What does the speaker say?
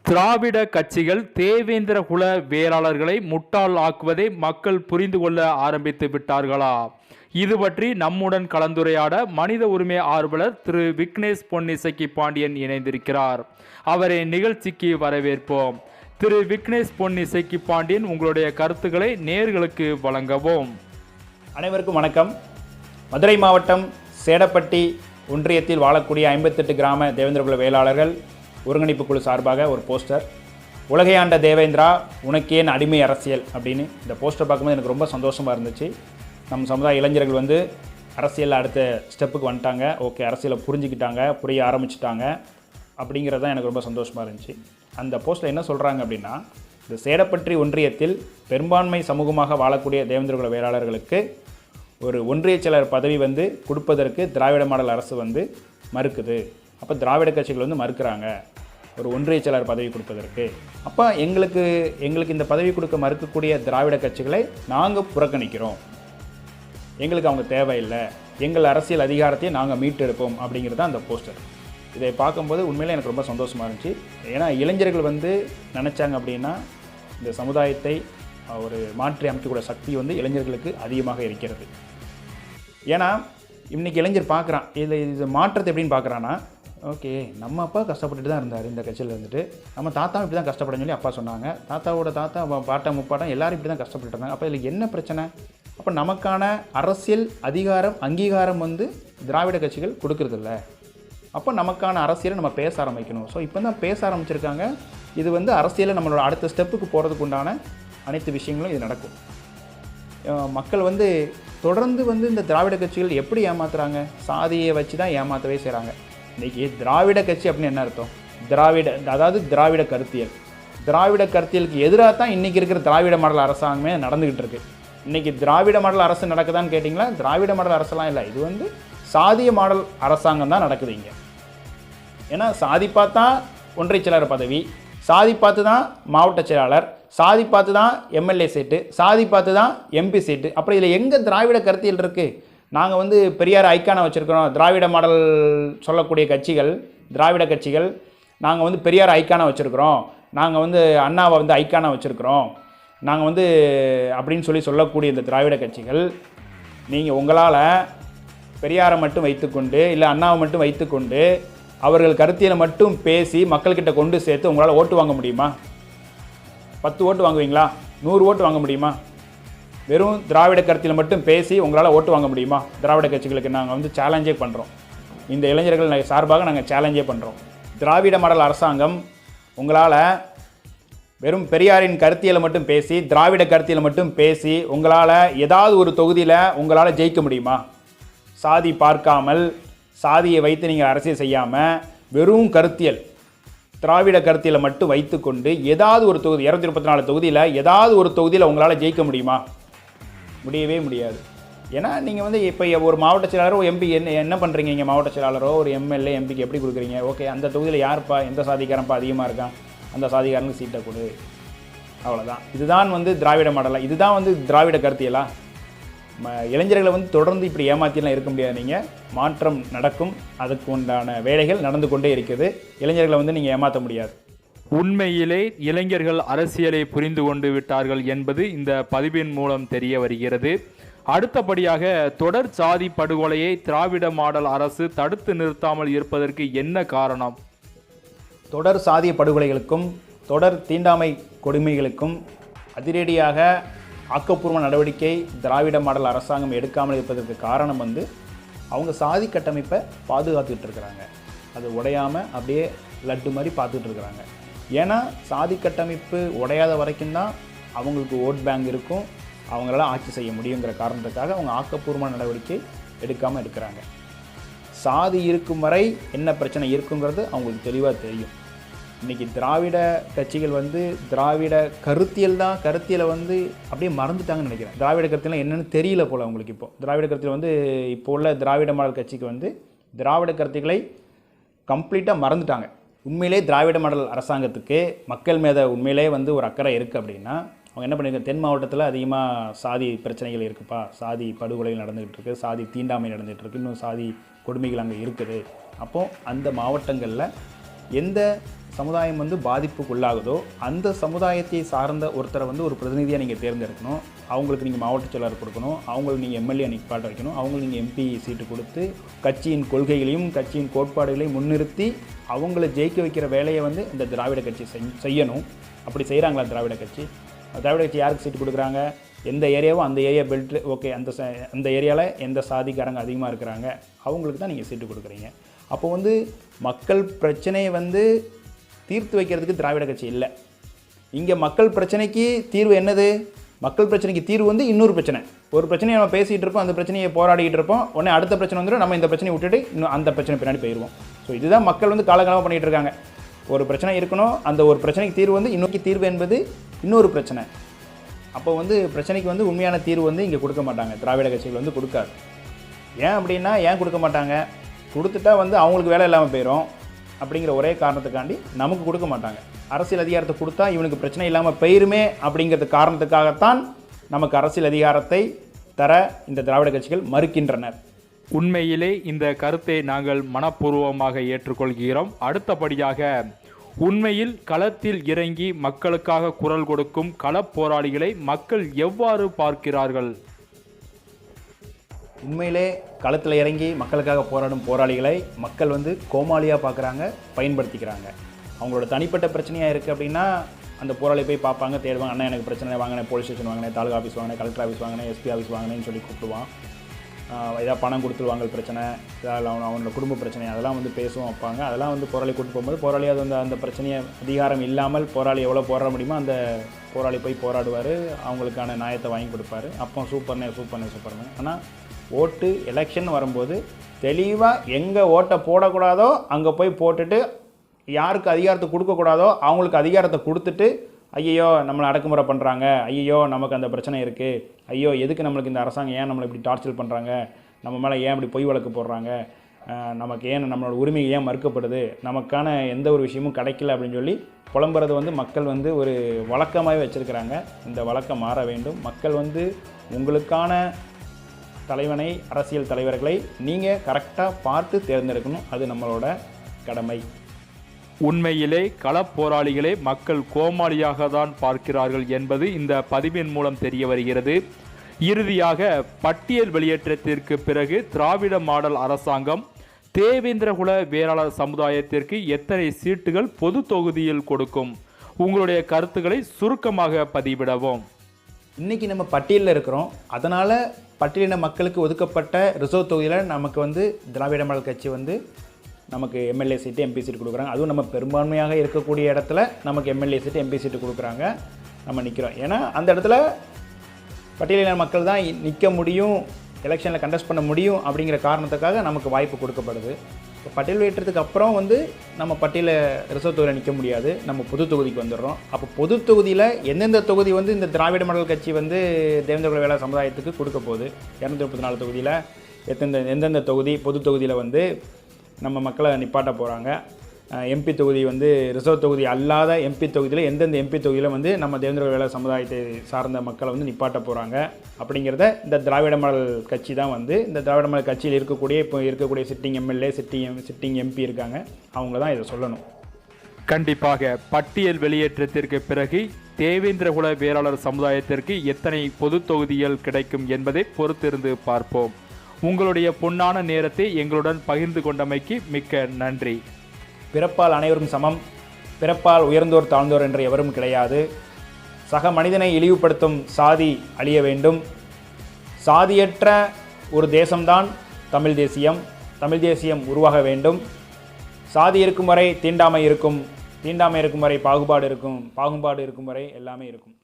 திராவிட கட்சிகள் தேவேந்திர குல வேளாளர்களை முட்டாள் ஆக்குவதை மக்கள் புரிந்து கொள்ள ஆரம்பித்து விட்டார்களா? இது பற்றி நம்முடன் கலந்துரையாட மனித உரிமை ஆர்வலர் திரு விக்னேஷ் பொன்னிசக்கி பாண்டியன் இணைந்திருக்கிறார். அவரை நிகழ்ச்சிக்கு வரவேற்போம். திரு விக்னேஷ் பொன்னிசக்கி பாண்டியன், உங்களுடைய கருத்துக்களை நேயர்களுக்கு வழங்கவும். அனைவருக்கும் வணக்கம். மதுரை மாவட்டம் சேடப்பட்டி ஒன்றியத்தில் வாழக்கூடிய 58 கிராம தேவேந்திர குல வேளாளர்கள் ஒருங்கிணைப்பு குழு சார்பாக ஒரு போஸ்டர், உலகையாண்ட தேவேந்திரா உனக்கேன் அடிமை அரசியல் அப்படின்னு இந்த போஸ்டர் பார்க்கும்போது எனக்கு ரொம்ப சந்தோஷமாக இருந்துச்சு. நம்ம சமுதாய இளைஞர்கள் அரசியலில் அடுத்த ஸ்டெப்புக்கு வந்துட்டாங்க. ஓகே, அரசியலை புரிஞ்சுக்கிட்டாங்க, புரிய ஆரம்பிச்சிட்டாங்க அப்படிங்கிறது தான் எனக்கு ரொம்ப சந்தோஷமாக இருந்துச்சு. அந்த போஸ்டரில் என்ன சொல்கிறாங்க அப்படின்னா, இந்த சேடப்பட்டி ஒன்றியத்தில் பெரும்பான்மை சமூகமாக வாழக்கூடிய தேவேந்திர குல வேளாளர்களுக்கு ஒரு ஒன்றிய செயலர் பதவி கொடுப்பதற்கு திராவிட மாடல் அரசு மறுக்குது. அப்போ திராவிட கட்சிகள் மறுக்கிறாங்க ஒரு ஒன்றிய செயலர் பதவி கொடுப்பதற்கு. அப்போ எங்களுக்கு இந்த பதவி கொடுக்க மறுக்கக்கூடிய திராவிட கட்சிகளை நாங்கள் புறக்கணிக்கிறோம், எங்களுக்கு அவங்க தேவையில்லை, எங்கள் அரசியல் அதிகாரத்தையும் நாங்கள் மீட்டெடுப்போம் அப்படிங்கிறது தான் அந்த போஸ்டர். இதை பார்க்கும்போது உண்மையிலே எனக்கு ரொம்ப சந்தோஷமாக இருந்துச்சு. ஏன்னா இளைஞர்கள் நினச்சாங்க அப்படின்னா இந்த சமுதாயத்தை ஒரு மாற்றி அமைக்கக்கூடிய சக்தி இளைஞர்களுக்கு அதிகமாக இருக்கிறது. ஏன்னா இன்றைக்கி இளைஞர் பார்க்குறான், இது மாற்றத்தை எப்படின்னு பார்க்குறான்னா, ஓகே நம்ம அப்பா கஷ்டப்பட்டுட்டு தான் இருந்தார் இந்த கட்சியில் நம்ம தாத்தாவும் இப்படி தான் கஷ்டப்படன்னு சொல்லி அப்பா சொன்னாங்க, தாத்தாவோட தாத்தா பாட்டம் முப்பாட்டம் எல்லோரும் இப்படி தான் கஷ்டப்பட்டு இருந்தாங்க. அப்போ இதில் என்ன பிரச்சனை? அப்போ நமக்கான அரசியல் அதிகாரம் அங்கீகாரம் திராவிட கட்சிகள் கொடுக்கறதில்ல. அப்போ நமக்கான அரசியலை நம்ம பேச ஆரம்பிக்கணும். ஸோ இப்போ தான் பேச ஆரம்பிச்சிருக்காங்க. இது அரசியலை நம்மளோட அடுத்த ஸ்டெப்புக்கு போகிறதுக்கு உண்டான அனைத்து விஷயங்களும் இது நடக்கும். மக்கள் தொடர்ந்து இந்த திராவிட கட்சிகள் எப்படி ஏமாத்துறாங்க? சாதியை வச்சு தான் ஏமாற்றவே செய்கிறாங்க. இன்றைக்கி திராவிட கட்சி அப்படின்னு என்ன அர்த்தம்? திராவிட கருத்தியல். திராவிட கருத்தியலுக்கு எதிராக தான் இன்றைக்கி இருக்கிற திராவிட மாடல் அரசாங்கமே நடந்துக்கிட்டு இருக்குது. இன்றைக்கி திராவிட மாடல் அரசு நடக்குதான்னு கேட்டிங்களா? திராவிட மாடல் அரசெல்லாம் இல்லை, இது சாதிய மாடல் அரசாங்கம் தான் நடக்குது இங்கே. ஏன்னா சாதி பார்த்தா ஒன்றிய செயலாளர் பதவி, சாதி பார்த்து தான் மாவட்ட செயலாளர், சாதி பார்த்து தான் எம்எல்ஏ சீட்டு, சாதி பார்த்து தான் எம்பி சீட்டு. அப்புறம் இதில் எங்கே திராவிட கருத்தியல் இருக்குது? நாங்கள் பெரியார் ஐக்கானை வச்சுருக்கிறோம். திராவிட மாடல் சொல்லக்கூடிய கட்சிகள், திராவிட கட்சிகள், நாங்கள் பெரியார் ஐக்கானை வச்சுருக்கிறோம், நாங்கள் அண்ணாவை ஐக்கானை வச்சுருக்கிறோம், நாங்கள் அப்படின்னு சொல்லக்கூடிய இந்த திராவிட கட்சிகள், நீங்கள் உங்களால் பெரியாரை மட்டும் வைத்துக்கொண்டு இல்லை அண்ணாவை மட்டும் வைத்துக்கொண்டு அவர்கள் கருத்தியலை மட்டும் பேசி மக்கள்கிட்ட கொண்டு சேர்த்து உங்களால் ஓட்டு வாங்க முடியுமா? 10 ஓட்டு வாங்குவீங்களா? 100 ஓட்டு வாங்க முடியுமா? வெறும் திராவிட கருத்தியலை மட்டும் பேசி உங்களால் ஓட்டு வாங்க முடியுமா? திராவிட கட்சிகளுக்கு நாங்கள் சேலஞ்சே பண்ணுறோம். இந்த இளைஞர்கள் சார்பாக நாங்கள் சேலஞ்சே பண்ணுறோம். திராவிட மாடல் அரசாங்கம் உங்களால் வெறும் பெரியாரின் கருத்தியலை மட்டும் பேசி, திராவிட கருத்தியலை மட்டும் பேசி உங்களால் ஏதாவது ஒரு தொகுதியில் உங்களால் ஜெயிக்க முடியுமா? சாதி பார்க்காமல், சாதியை வைத்து நீங்கள் அரசியல் செய்யாமல் வெறும் கருத்தியல், திராவிட கருத்தியலை மட்டும் வைத்துக்கொண்டு ஏதாவது ஒரு தொகுதி, 234 தொகுதியில் ஏதாவது ஒரு தொகுதியில் உங்களால் ஜெயிக்க முடியுமா? முடியவே முடியாது. ஏன்னா நீங்கள் இப்போ ஒரு மாவட்ட செயலாளரோ எம்பி என்ன பண்ணுறீங்க? இங்கே மாவட்ட செயலாளரோ ஒரு எம்எல்ஏ எம்பிக்கு எப்படி கொடுக்குறீங்க? ஓகே, அந்த தொகுதியில் யாருப்பா, எந்த சாதிக்காரன்ப்பா அதிகமாக இருக்கான், அந்த சாதிக்காரனுக்கு சீட்டை கொடு, அவ்வளோதான். இதுதான் திராவிட மாடலா? இதுதான் திராவிட கருத்தியலா? இளைஞர்களை தொடர்ந்து இப்படி ஏமாற்றிலாம் இருக்க முடியாது. நீங்கள் மாற்றம் நடக்கும், அதுக்கு உண்டான வேலைகள் நடந்து கொண்டே இருக்குது. இளைஞர்களை நீங்கள் ஏமாற்ற முடியாது. உண்மையிலே இளைஞர்கள் அரசியலை புரிந்து கொண்டு விட்டார்கள் என்பது இந்த பதிவின் மூலம் தெரிய வருகிறது. அடுத்தபடியாக, தொடர் சாதி படுகொலையை திராவிட மாடல் அரசு தடுத்து நிறுத்தாமல் இருப்பதற்கு என்ன காரணம்? தொடர் சாதிய படுகொலைகளுக்கும் தொடர் தீண்டாமை கொடுமைகளுக்கும் அதிரடியாக ஆக்கப்பூர்வ நடவடிக்கை திராவிட மாடல் அரசாங்கம் எடுக்காமல் இருப்பதற்கு காரணம் அவங்க சாதி கட்டமைப்பை பாதுகாத்துக்கிட்டு இருக்கிறாங்க. அது உடையாமல் அப்படியே லட்டு மாதிரி பார்த்துக்கிட்டு இருக்கிறாங்க. ஏன்னா சாதி கட்டமைப்பு உடையாத வரைக்கும் தான் அவங்களுக்கு ஓட் பேங்க் இருக்கும், அவங்களால ஆட்சி செய்ய முடியுங்கிற காரணத்துக்காக அவங்க ஆக்கப்பூர்வமான நடவடிக்கை எடுக்காமல் இருக்கிறாங்க. சாதி இருக்கும் வரை என்ன பிரச்சனை இருக்குங்கிறது அவங்களுக்கு தெளிவாக தெரியும். இன்றைக்கி திராவிட கட்சிகள் திராவிட கருத்தியல் தான், கருத்தியலை அப்படியே மறந்துட்டாங்கன்னு நினைக்கிறேன். திராவிட கருத்தியல் என்னென்னு தெரியல போல் அவங்களுக்கு. இப்போ திராவிட கருத்தியல் இப்போ உள்ள திராவிட மாடல் கட்சிக்கு திராவிட கருத்திகளை கம்ப்ளீட்டாக மறந்துட்டாங்க. உண்மையிலே திராவிட மாடல் அரசாங்கத்துக்கு மக்கள் மீது உண்மையிலே ஒரு அக்கறை இருக்குது அப்படின்னா அவங்க என்ன பண்ணியிருக்காங்க? தென் மாவட்டத்தில் அதிகமாக சாதி பிரச்சனைகள் இருக்குப்பா, சாதி படுகொலைகள் நடந்துகிட்டு இருக்குது, சாதி தீண்டாமை நடந்துகிட்டு இருக்குது, இன்னும் சாதி கொடுமைகள் அங்கே இருக்குது. அப்போது அந்த மாவட்டங்களில் எந்த சமுதாயம் வந்து பாதிப்புக்குள்ளாகுதோ அந்த சமுதாயத்தை சார்ந்த ஒருத்தரை வந்து ஒரு பிரதிநிதியாக நீங்கள் தேர்ந்தெடுக்கணும். அவங்களுக்கு நீங்கள் மாவட்ட செயலாளர் கொடுக்கணும், அவங்களுக்கு நீங்கள் எம்எல்ஏ நிற்பாட்ட வைக்கணும், அவங்களுக்கு நீங்கள் எம்பி சீட்டு கொடுத்து கட்சியின் கொள்கைகளையும் கட்சியின் கோட்பாடுகளையும் முன்னிறுத்தி அவங்கள ஜெயிக்க வைக்கிற வேலையை வந்து இந்த திராவிட கட்சி செய்யணும். அப்படி செய்கிறாங்களா திராவிட கட்சி? திராவிட கட்சி யாருக்கு சீட்டு கொடுக்குறாங்க? எந்த ஏரியாவோ அந்த ஏரியா பெல்ட் ஓகே, அந்த ஏரியாவில் எந்த சாதிக்காரங்க அதிகமாக இருக்கிறாங்க அவங்களுக்கு தான் நீங்கள் சீட்டு கொடுக்குறீங்க. அப்போ வந்து மக்கள் பிரச்சனையை வந்து தீர்த்து வைக்கிறதுக்கு திராவிட கட்சி இல்லை. இங்கே மக்கள் பிரச்சனைக்கு தீர்வு என்னது? மக்கள் பிரச்சனைக்கு தீர்வு வந்து இன்னொரு பிரச்சனை. ஒரு பிரச்சனையை நம்ம பேசிகிட்டு இருப்போம், அந்த பிரச்சனையை போராடிக்கிட்டு இருப்போம், உடனே அடுத்த பிரச்சனை வந்துடும், நம்ம இந்த பிரச்சனையை விட்டுட்டு இன்னும் அந்த பிரச்சனை பின்னாடி போயிடுவோம். ஸோ இதுதான் மக்கள் வந்து காலகாலமாக பண்ணிகிட்டு இருக்காங்க. ஒரு பிரச்சனை இருக்கணும், அந்த ஒரு பிரச்சனைக்கு தீர்வு வந்து இன்னொரு தீர்வு என்பது இன்னொரு பிரச்சனை. அப்போ வந்து பிரச்சனைக்கு வந்து உண்மையான தீர்வு வந்து இங்கே கொடுக்க மாட்டாங்க, திராவிட கட்சிகள் வந்து கொடுக்காது. ஏன் அப்படின்னா ஏன் கொடுக்க மாட்டாங்க? கொடுத்துட்டா வந்து அவங்களுக்கு வேலை இல்லாமல் போயிடும் அப்படிங்கிற ஒரே காரணத்துக்காண்டி நமக்கு கொடுக்க மாட்டாங்க. அரசியல் அதிகாரத்தை கொடுத்தா இவனுக்கு பிரச்சனை இல்லாமல் போயிருமே அப்படிங்கிறது காரணத்துக்காகத்தான் நமக்கு அரசியல் அதிகாரத்தை தர இந்த திராவிட கட்சிகள் மறுக்கின்றனர். உண்மையிலே இந்த கருத்தை நாங்கள் மனப்பூர்வமாக ஏற்றுக்கொள்கிறோம். அடுத்தபடியாக, உண்மையில் களத்தில் இறங்கி மக்களுக்காக குரல் கொடுக்கும் களப் போராளிகளை மக்கள் எவ்வாறு பார்க்கிறார்கள்? உண்மையிலே களத்தில் இறங்கி மக்களுக்காக போராடும் போராளிகளை மக்கள் வந்து கோமாளியாக பார்க்குறாங்க, பயன்படுத்திக்கிறாங்க. அவங்களோட தனிப்பட்ட பிரச்சனையாக இருக்குது அப்படின்னா அந்த போராளி போய் பார்ப்பாங்க, தேடுவாங்க. அண்ணா எனக்கு பிரச்சனை வாங்கினேன், போலீஸ் ஸ்டேஷன் வாங்கினேன், தாலுகா ஆஃபீஸ் வாங்கினேன், கலெக்டர் ஆஃபீஸ் வாங்கினேன், எஸ்பி ஆஃபீஸ் வாங்கினேன்னு சொல்லி கூப்பிடுவான். ஏதாவது பணம் கொடுத்துருவாங்க பிரச்சனை, ஏதாவது அவனோட குடும்ப பிரச்சனை, அதெல்லாம் வந்து பேசுவோம் வைப்பாங்க. அதெல்லாம் வந்து போராளி கூட்டு போகும்போது போராளி அது வந்து அந்த பிரச்சனையை அதிகாரம் இல்லாமல் போராளி எவ்வளோ போராட முடியுமோ அந்த போராளி போய் போராடுவார், அவங்களுக்கான நியாயத்தை வாங்கி கொடுப்பாரு. அப்போ சூப்பர்னு. ஆனால் ஓட்டு எலெக்ஷன் வரும்போது தெளிவாக எங்கே ஓட்டை போடக்கூடாதோ அங்கே போய் போட்டுட்டு, யாருக்கு அதிகாரத்தை கொடுக்கக்கூடாதோ அவங்களுக்கு அதிகாரத்தை கொடுத்துட்டு, ஐயோ நம்மளை அடக்குமுறை பண்ணுறாங்க, ஐயோ நமக்கு அந்த பிரச்சனை இருக்குது, ஐயோ எதுக்கு நம்மளுக்கு இந்த அரசாங்கம் ஏன் நம்மளை இப்படி டார்ச்சர் பண்ணுறாங்க, நம்ம மேலே ஏன் இப்படி பொய் வழக்கு போடுறாங்க, நமக்கு ஏன் நம்மளோட உரிமை ஏன் மறுக்கப்படுது, நமக்கான எந்த ஒரு விஷயமும் கிடைக்கல அப்படின்னு சொல்லி புலம்புறது வந்து மக்கள் வந்து ஒரு வழக்கமாகவே வச்சுருக்கிறாங்க. இந்த வழக்கம் மாற வேண்டும். மக்கள் வந்து உங்களுக்கான தலைவனை, அரசியல் தலைவர்களை நீங்கள் கரெக்டாக பார்த்து தேர்ந்தெடுக்கணும். அது நம்மளோட கடமை. உண்மையிலே களப் போராளிகளை மக்கள் கோமாளியாக தான் பார்க்கிறார்கள் என்பது இந்த பதிவின் மூலம் தெரிய வருகிறது. இறுதியாக, பட்டியல் வெளியேற்றத்திற்கு பிறகு திராவிட மாடல் அரசாங்கம் தேவேந்திரகுல வேளாளர் சமுதாயத்திற்கு எத்தனை சீட்டுகள் பொது தொகுதியில் கொடுக்கும்? உங்களுடைய கருத்துக்களை சுருக்கமாக பதிவிடவும். இன்றைக்கி நம்ம பட்டியலில் இருக்கிறோம். அதனால் பட்டியலின மக்களுக்கு ஒதுக்கப்பட்ட ரிசர்வ் தொகுதியில் நமக்கு வந்து திராவிட மாடல் கட்சி வந்து நமக்கு எம்எல்ஏ சீட்டு, எம்பி சீட்டு கொடுக்குறாங்க. அதுவும் நம்ம பெரும்பான்மையாக இருக்கக்கூடிய இடத்துல நமக்கு எம்எல்ஏ சீட்டு, எம்பி சீட்டு கொடுக்குறாங்க. நம்ம நிற்கிறோம். ஏன்னா அந்த இடத்துல பட்டியலின மக்கள் தான் நிற்க முடியும், எலெக்ஷனில் கண்டெஸ்ட் பண்ண முடியும் அப்படிங்கிற காரணத்துக்காக நமக்கு வாய்ப்பு கொடுக்கப்படுது. இப்போ பட்டியல் வெளியேற்றத்துக்கு அப்புறம் வந்து நம்ம பட்டியல ரிசர்வ் தொகுதியில் நிற்க முடியாது, நம்ம பொது தொகுதிக்கு வந்துடுறோம். அப்போ பொது தொகுதியில் எந்தெந்த தொகுதி வந்து இந்த திராவிட மாடல் கட்சி வந்து தேவேந்திரகுல வேளாளர் சமுதாயத்துக்கு கொடுக்க போகுது? 234 தொகுதியில் எந்தெந்த தொகுதி பொது தொகுதியில் வந்து நம்ம மக்களை நிப்பாட்ட போகிறாங்க? எம்பி தொகுதி வந்து ரிசர்வ் தொகுதி அல்லாத எம்பி தொகுதியில் எந்தெந்த எம்பி தொகுதியில் வந்து நம்ம தேவேந்திரகுல வேளாளர் சமுதாயத்தை சார்ந்த மக்களை வந்து நிப்பாட்ட போகிறாங்க அப்படிங்கிறத இந்த திராவிட மாடல் கட்சி தான் வந்து, இந்த திராவிட மாடல் கட்சியில் இருக்கக்கூடிய சிட்டிங் எம்எல்ஏ, சிட்டிங் எம்பி இருக்காங்க, அவங்க தான் இதை சொல்லணும். கண்டிப்பாக பட்டியல் வெளியேற்றத்திற்கு பிறகு தேவேந்திரகுல வேளாளர் சமுதாயத்திற்கு எத்தனை பொது தொகுதிகள் கிடைக்கும் என்பதை பொறுத்திருந்து பார்ப்போம். உங்களுடைய பொன்னான நேரத்தை எங்களுடன் பகிர்ந்து கொண்டமைக்கு மிக்க நன்றி. பிறப்பால் அனைவரும் சமம், பிறப்பால் உயர்ந்தோர் தாழ்ந்தோர் என்று எவரும் கிடையாது. சக மனிதனை இழிவுபடுத்தும் சாதி அழிய வேண்டும். சாதியற்ற ஒரு தேசம்தான் தமிழ் தேசியம். தமிழ் தேசியம் உருவாக வேண்டும். சாதி இருக்கும் வரை தீண்டாமை இருக்கும், தீண்டாமை இருக்கும் வரை பாகுபாடு இருக்கும், பாகுபாடு இருக்கும் வரை எல்லாமே இருக்கும்.